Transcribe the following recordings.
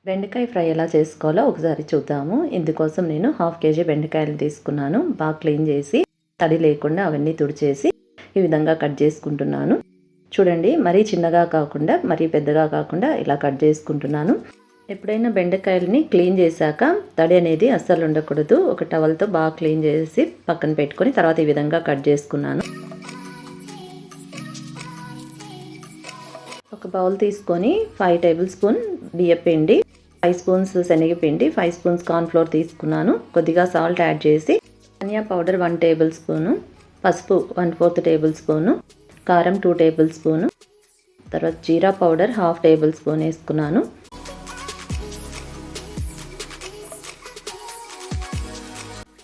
బెండకాయ ఫ్రై ఎలా చేసుకోవాలో ఒకసారి చూద్దాము. ఇందుకోసం నేను 1/2 కేజీ బెండకాయలు తీసుకున్నాను. బాగా క్లీన్ చేసి తడి లేకుండా అవన్నీ తుడిచేసి ఈ విధంగా కట్ చేసుకుంటున్నాను. చూడండి, మరీ చిన్నగా కాకుండా మరీ పెద్దగా కాకుండా ఇలా కట్ చేసుకుంటున్నాను. ఎప్పుడైనా బెండకాయలని క్లీన్ చేశాక తడి అనేది అస్సలు ఉండకూడదు. ఒక టవల్తో బాగా క్లీన్ చేసి పక్కన పెట్టుకొని తర్వాత ఈ విధంగా కట్ చేసుకున్నాను. ఒక బౌల్ తీసుకొని 5 టేబుల్ స్పూన్ బియ్యపిండి, 5 స్పూన్స్ శనగపిండి, 5 స్పూన్స్ కార్న్ఫ్లోర్ తీసుకున్నాను. కొద్దిగా సాల్ట్ యాడ్ చేసి ధనియా పౌడర్ 1 టేబుల్ స్పూను, పసుపు 1/4 టేబుల్ స్పూను, కారం 2 టేబుల్ స్పూను, తర్వాత జీరా పౌడర్ 1/2 టేబుల్ స్పూన్ వేసుకున్నాను.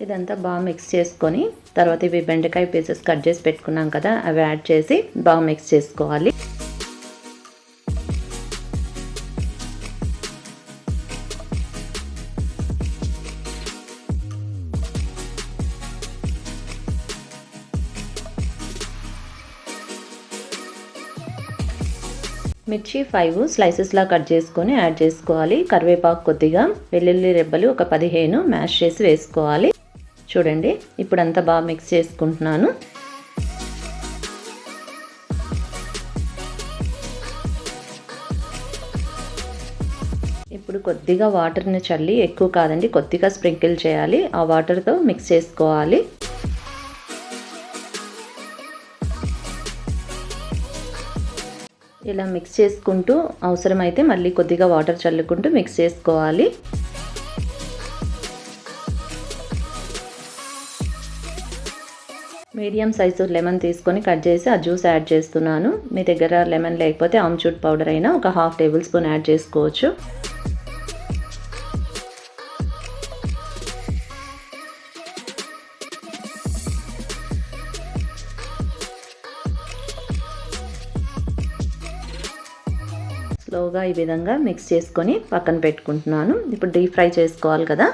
ఇదంతా బాగా మిక్స్ చేసుకొని తర్వాత ఇవి బెండకాయ పీసెస్ కట్ చేసి పెట్టుకున్నాం కదా, అవి యాడ్ చేసి బాగా మిక్స్ చేసుకోవాలి. మిర్చి 5 స్లైసెస్లా కట్ చేసుకొని యాడ్ చేసుకోవాలి. కరివేపాకు కొద్దిగా, వెల్లుల్లి రెబ్బలు ఒక 15 మ్యాష్ చేసి వేసుకోవాలి. చూడండి, ఇప్పుడు అంతా బాగా మిక్స్ చేసుకుంటున్నాను. ఇప్పుడు కొద్దిగా వాటర్ని చల్లి, ఎక్కువ కాదండి, కొద్దిగా స్ప్రింకిల్ చేయాలి. ఆ వాటర్తో మిక్స్ చేసుకోవాలి. ఇలా మిక్స్ చేసుకుంటూ అవసరమైతే మళ్ళీ కొద్దిగా వాటర్ చల్లుకుంటూ మిక్స్ చేసుకోవాలి. మీడియం సైజు లెమన్ తీసుకొని కట్ చేసి ఆ జ్యూస్ యాడ్ చేస్తున్నాను. మీ దగ్గర లెమన్ లేకపోతే ఆమ్చూర్ పౌడర్ అయినా ఒక 1/2 టేబుల్ స్పూన్ యాడ్ చేసుకోవచ్చు. స్లోగా ఈ విధంగా మిక్స్ చేసుకొని పక్కన పెట్టుకుంటున్నాను. ఇప్పుడు డీప్ ఫ్రై చేసుకోవాలి కదా.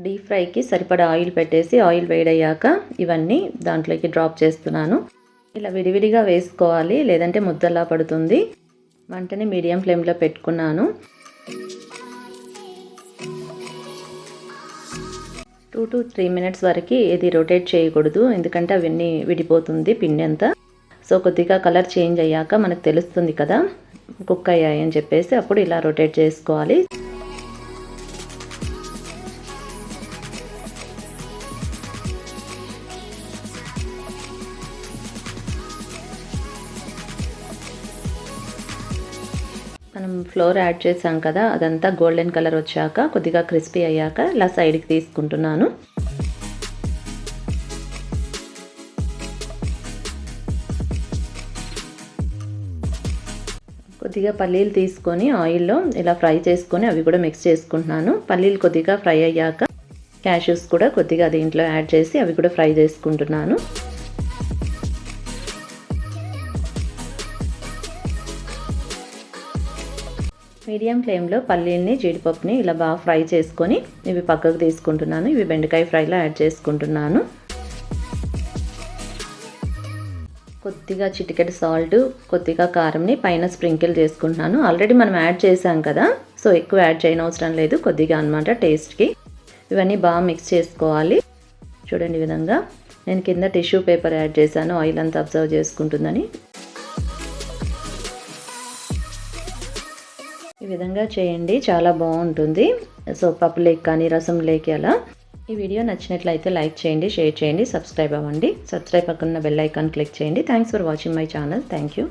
డీప్ ఫ్రైకి సరిపడా ఆయిల్ పెట్టేసి ఆయిల్ వేడయ్యాక ఇవన్నీ దాంట్లోకి డ్రాప్ చేస్తున్నాను. ఇలా విడివిడిగా వేసుకోవాలి, లేదంటే ముద్దలా పడుతుంది. మంటని మీడియం ఫ్లేమ్లో పెట్టుకున్నాను. 2 to 3 మినిట్స్ వరకు ఏది రొటేట్ చేయకూడదు, ఎందుకంటే అవన్నీ విడిపోతుంది పిండి అంతా. సో కొద్దిగా కలర్ చేంజ్ అయ్యాక మనకు తెలుస్తుంది కదా కుక్ అయ్యాయి అని చెప్పేసి, అప్పుడు ఇలా రొటేట్ చేసుకోవాలి. మనం ఫ్లోర్ యాడ్ చేసాం కదా, అదంతా గోల్డెన్ కలర్ వచ్చాక కొద్దిగా క్రిస్పీ అయ్యాక ఇలా సైడ్కి తీసుకుంటున్నాను. కొద్దిగా పల్లీలు తీసుకొని ఆయిల్లో ఇలా ఫ్రై చేసుకొని అవి కూడా మిక్స్ చేసుకుంటున్నాను. పల్లీలు కొద్దిగా ఫ్రై అయ్యాక క్యాష్యూస్ కూడా కొద్దిగా దీంట్లో యాడ్ చేసి అవి కూడా ఫ్రై చేసుకుంటున్నాను. మీడియం ఫ్లేమ్లో పల్లీల్ని, జీడిపప్పుని ఇలా బాగా ఫ్రై చేసుకొని ఇవి పక్కకు తీసుకుంటున్నాను. ఇవి బెండకాయ ఫ్రైలో యాడ్ చేసుకుంటున్నాను. కొద్దిగా చిటికెడు సాల్ట్, కొద్దిగా కారంని పైన స్ప్రింకిల్ చేసుకుంటున్నాను. ఆల్రెడీ మనం యాడ్ చేసాం కదా, సో ఎక్కువ యాడ్ చేయనవసరం లేదు, కొద్దిగా అనమాట టేస్ట్కి. ఇవన్నీ బాగా మిక్స్ చేసుకోవాలి. చూడండి, ఈ విధంగా నేను కింద టిష్యూ పేపర్ యాడ్ చేశాను, ఆయిల్ అంతా అబ్జర్వ్ చేసుకుంటుందని. ఈ విధంగా చేయండి, చాలా బాగుంటుంది. సో పప్పులేకి కానీ రసం లేకి అలా. ఈ వీడియో నచ్చినట్లయితే లైక్ చేయండి, షేర్ చేయండి, సబ్స్క్రైబ్ అవ్వండి. సబ్స్క్రైబ్ పక్కన బెల్ ఐకాన్ క్లిక్ చేయండి. Thanks for watching my channel. Thank you.